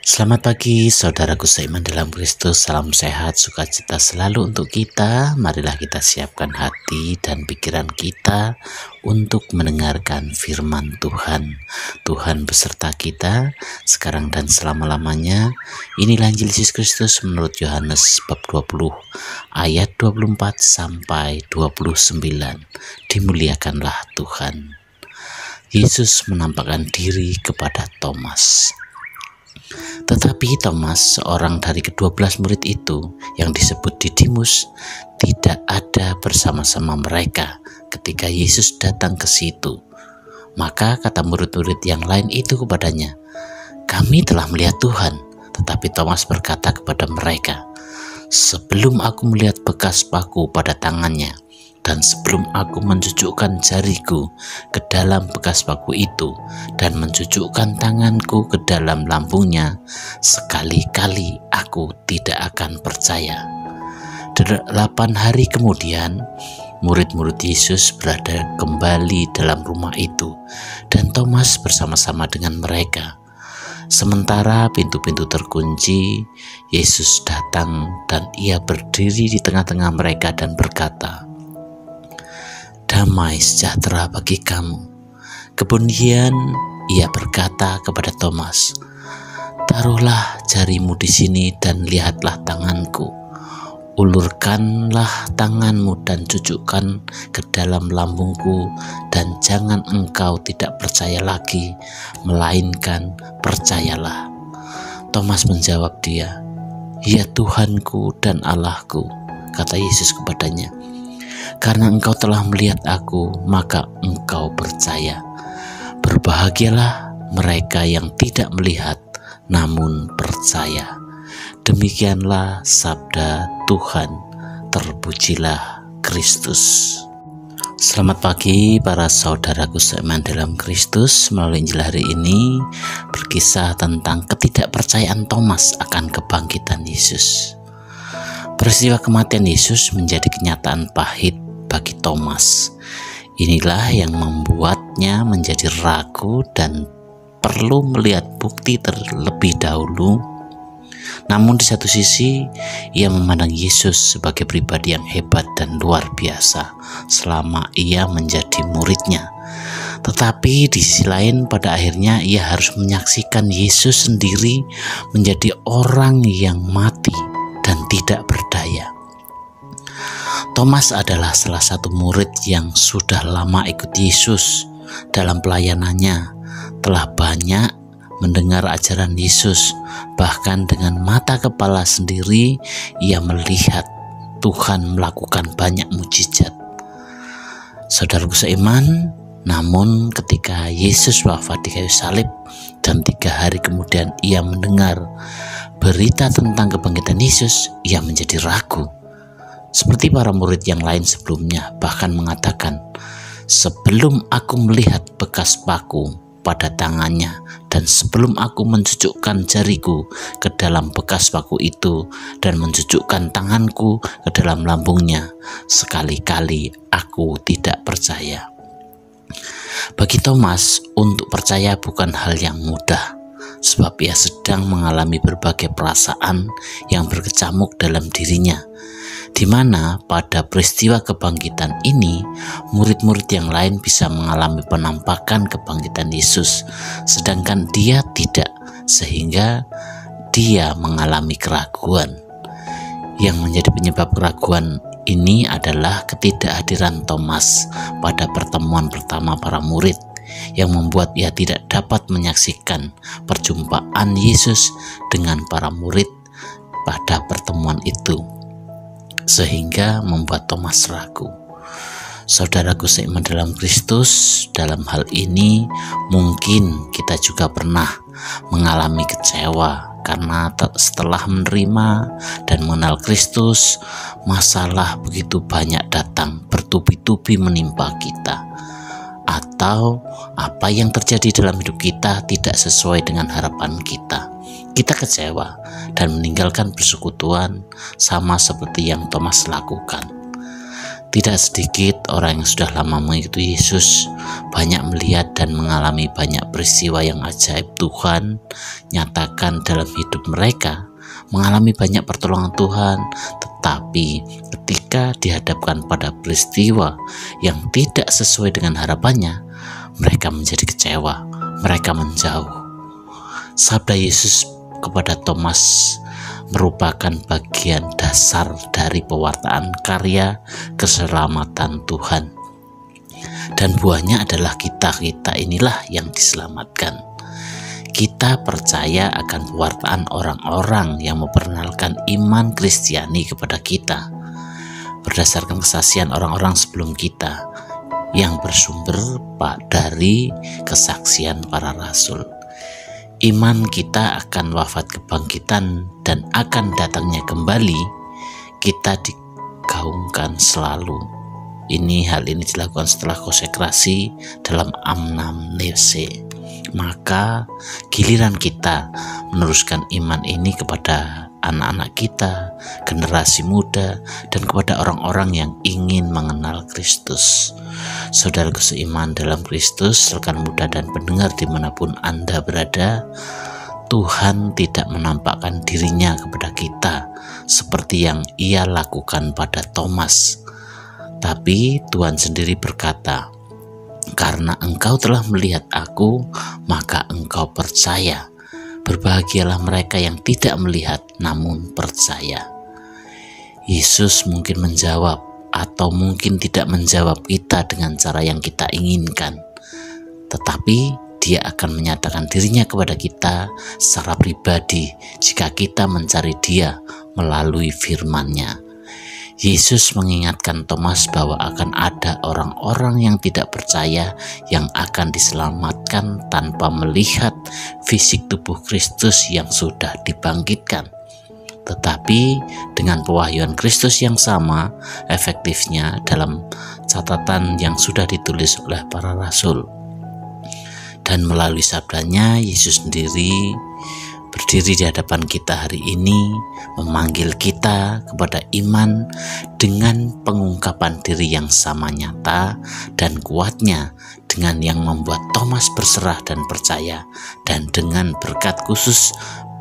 Selamat pagi saudaraku seiman dalam Kristus, salam sehat, sukacita selalu untuk kita. Marilah kita siapkan hati dan pikiran kita untuk mendengarkan firman Tuhan. Tuhan beserta kita sekarang dan selama-lamanya. Inilah Injil Yesus Kristus menurut Yohanes bab 20 ayat 24 sampai 29. Dimuliakanlah Tuhan. Yesus menampakkan diri kepada Thomas. Tetapi Thomas, seorang dari ke-12 murid itu yang disebut Didimus, tidak ada bersama-sama mereka ketika Yesus datang ke situ. Maka kata murid-murid yang lain itu kepadanya, "Kami telah melihat Tuhan." Tetapi Thomas berkata kepada mereka, "Sebelum aku melihat bekas paku pada tangannya, dan sebelum aku mencucukkan jariku ke dalam bekas paku itu dan mencucukkan tanganku ke dalam lambungnya, sekali-kali aku tidak akan percaya." 8 hari kemudian, murid-murid Yesus berada kembali dalam rumah itu, dan Thomas bersama-sama dengan mereka. Sementara pintu-pintu terkunci, Yesus datang dan ia berdiri di tengah-tengah mereka dan berkata, "Damai sejahtera bagi kamu." Kemudian ia berkata kepada Thomas, "Taruhlah jarimu di sini dan lihatlah tanganku. Ulurkanlah tanganmu dan cucukkan ke dalam lambungku, dan jangan engkau tidak percaya lagi, melainkan percayalah." Thomas menjawab dia, "Ya Tuhanku dan Allahku." Kata Yesus kepadanya, "Karena engkau telah melihat aku, maka engkau percaya. Berbahagialah mereka yang tidak melihat, namun percaya." Demikianlah sabda Tuhan. Terpujilah Kristus. Selamat pagi para saudaraku seiman dalam Kristus. Melalui Injil hari ini berkisah tentang ketidakpercayaan Thomas akan kebangkitan Yesus. Peristiwa kematian Yesus menjadi kenyataan pahit bagi Thomas. Inilah yang membuatnya menjadi ragu dan perlu melihat bukti terlebih dahulu. Namun di satu sisi, ia memandang Yesus sebagai pribadi yang hebat dan luar biasa selama ia menjadi muridnya. Tetapi di sisi lain, pada akhirnya ia harus menyaksikan Yesus sendiri menjadi orang yang mati dan tidak berdaya. Thomas adalah salah satu murid yang sudah lama ikut Yesus dalam pelayanannya, telah banyak mendengar ajaran Yesus, bahkan dengan mata kepala sendiri ia melihat Tuhan melakukan banyak mujizat. Saudaraku seiman, namun ketika Yesus wafat di kayu salib dan 3 hari kemudian ia mendengar berita tentang kebangkitan Yesus, ia menjadi ragu. Seperti para murid yang lain sebelumnya, bahkan mengatakan, "Sebelum aku melihat bekas paku pada tangannya dan sebelum aku mencucukkan jariku ke dalam bekas paku itu dan mencucukkan tanganku ke dalam lambungnya, sekali-kali aku tidak percaya." Bagi Thomas, untuk percaya bukan hal yang mudah, sebab ia sedang mengalami berbagai perasaan yang berkecamuk dalam dirinya, di mana pada peristiwa kebangkitan ini, murid-murid yang lain bisa mengalami penampakan kebangkitan Yesus, sedangkan dia tidak, sehingga dia mengalami keraguan. Yang menjadi penyebab keraguan ini adalah ketidakhadiran Thomas pada pertemuan pertama para murid, yang membuat ia tidak dapat menyaksikan perjumpaan Yesus dengan para murid pada pertemuan itu, sehingga membuat Thomas ragu. Saudaraku seiman dalam Kristus, dalam hal ini mungkin kita juga pernah mengalami kecewa karena setelah menerima dan mengenal Kristus, masalah begitu banyak datang bertubi-tubi menimpa kita, atau apa yang terjadi dalam hidup kita tidak sesuai dengan harapan kita. Kita kecewa dan meninggalkan persekutuan, sama seperti yang Thomas lakukan. Tidak sedikit orang yang sudah lama mengikuti Yesus banyak melihat dan mengalami banyak peristiwa yang ajaib Tuhan nyatakan dalam hidup mereka, mengalami banyak pertolongan Tuhan, tetapi ketika dihadapkan pada peristiwa yang tidak sesuai dengan harapannya, mereka menjadi kecewa, mereka menjauh. Sabda Yesus kepada Thomas merupakan bagian dasar dari pewartaan karya keselamatan Tuhan, dan buahnya adalah kita inilah yang diselamatkan. Kita percaya akan pewartaan orang-orang yang memperkenalkan iman Kristiani kepada kita berdasarkan kesaksian orang-orang sebelum kita yang bersumber dari kesaksian para rasul. Iman kita akan wafat kebangkitan dan akan datangnya kembali, kita digaungkan selalu. Hal ini dilakukan setelah konsekrasi dalam anamnese. Maka giliran kita meneruskan iman ini kepada anak-anak kita, generasi muda, dan kepada orang-orang yang ingin mengenal Kristus. Saudaraku seiman dalam Kristus, rekan muda dan pendengar dimanapun Anda berada, Tuhan tidak menampakkan dirinya kepada kita seperti yang Ia lakukan pada Thomas. Tapi Tuhan sendiri berkata, "Karena engkau telah melihat Aku, maka engkau percaya. Berbahagialah mereka yang tidak melihat namun percaya." Yesus mungkin menjawab atau mungkin tidak menjawab kita dengan cara yang kita inginkan, tetapi Dia akan menyatakan dirinya kepada kita secara pribadi jika kita mencari Dia melalui firman-Nya. Yesus mengingatkan Thomas bahwa akan ada orang-orang yang tidak percaya yang akan diselamatkan tanpa melihat fisik tubuh Kristus yang sudah dibangkitkan. Tetapi dengan pewahyuan Kristus yang sama efektifnya dalam catatan yang sudah ditulis oleh para rasul. Dan melalui sabdanya, Yesus sendiri berdiri di hadapan kita hari ini, memanggil kita kepada iman dengan pengungkapan diri yang sama nyata dan kuatnya, dengan yang membuat Thomas berserah dan percaya, dan dengan berkat khusus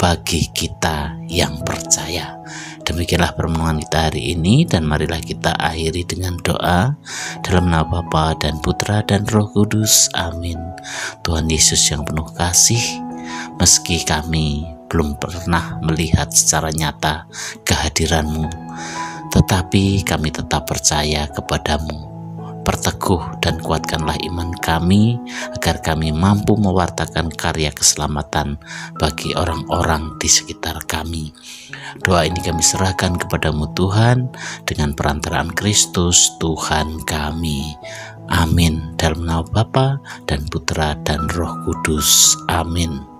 bagi kita yang percaya. Demikianlah permohonan kita hari ini, dan marilah kita akhiri dengan doa dalam nama Bapa dan Putra dan Roh Kudus. Amin. Tuhan Yesus yang penuh kasih, meski kami belum pernah melihat secara nyata kehadiran-Mu, tetapi kami tetap percaya kepada-Mu. Perteguh dan kuatkanlah iman kami, agar kami mampu mewartakan karya keselamatan bagi orang-orang di sekitar kami. Doa ini kami serahkan kepada-Mu Tuhan, dengan perantaraan Kristus Tuhan kami. Amin. Dalam nama Bapa dan Putra dan Roh Kudus. Amin.